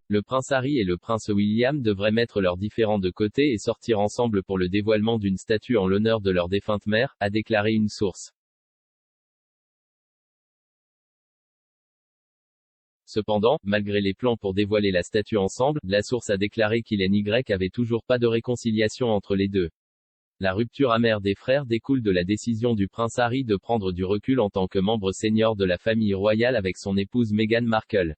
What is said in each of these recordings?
Le prince Harry et le prince William devraient mettre leurs différends de côté et sortir ensemble pour le dévoilement d'une statue en l'honneur de leur défunte mère, a déclaré une source. Cependant, malgré les plans pour dévoiler la statue ensemble, la source a déclaré qu'il n'y avait toujours pas de réconciliation entre les deux. La rupture amère des frères découle de la décision du prince Harry de prendre du recul en tant que membre senior de la famille royale avec son épouse Meghan Markle.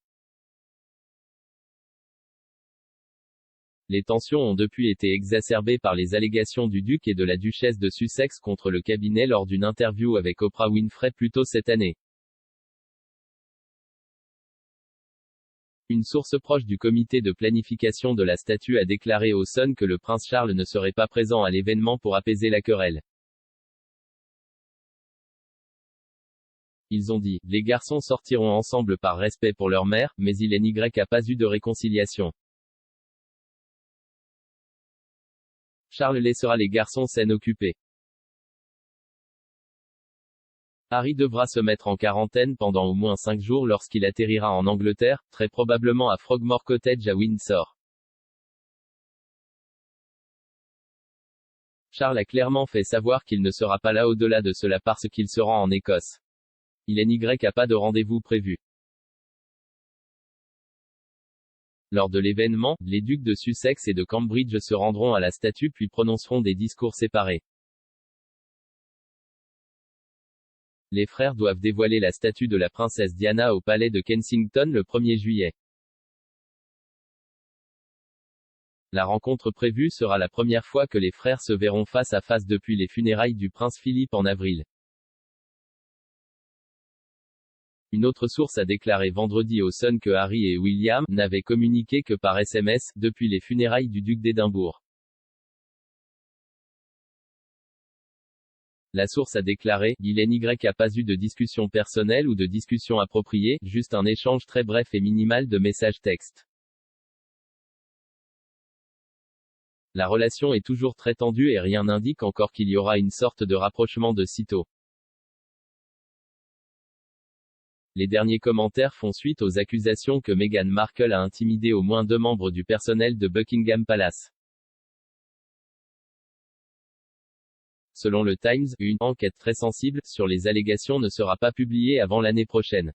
Les tensions ont depuis été exacerbées par les allégations du duc et de la duchesse de Sussex contre le cabinet lors d'une interview avec Oprah Winfrey plus tôt cette année. Une source proche du comité de planification de la statue a déclaré au Sun que le prince Charles ne serait pas présent à l'événement pour apaiser la querelle. Ils ont dit, les garçons sortiront ensemble par respect pour leur mère, mais il n'y a pas eu de réconciliation. Charles laissera les garçons s'en occuper. Harry devra se mettre en quarantaine pendant au moins 5 jours lorsqu'il atterrira en Angleterre, très probablement à Frogmore Cottage à Windsor. Charles a clairement fait savoir qu'il ne sera pas là au-delà de cela parce qu'il se rend en Écosse. Il n'y a pas de rendez-vous prévu. Lors de l'événement, les ducs de Sussex et de Cambridge se rendront à la statue puis prononceront des discours séparés. Les frères doivent dévoiler la statue de la princesse Diana au palais de Kensington le 1er juillet. La rencontre prévue sera la première fois que les frères se verront face à face depuis les funérailles du prince Philippe en avril. Une autre source a déclaré vendredi au Sun que Harry et William n'avaient communiqué que par SMS depuis les funérailles du duc d'Édimbourg. La source a déclaré, il n'y a pas eu de discussion personnelle ou de discussion appropriée, juste un échange très bref et minimal de messages textes. La relation est toujours très tendue et rien n'indique encore qu'il y aura une sorte de rapprochement de sitôt. Les derniers commentaires font suite aux accusations que Meghan Markle a intimidé au moins 2 membres du personnel de Buckingham Palace. Selon le Times, une enquête très sensible sur les allégations ne sera pas publiée avant l'année prochaine.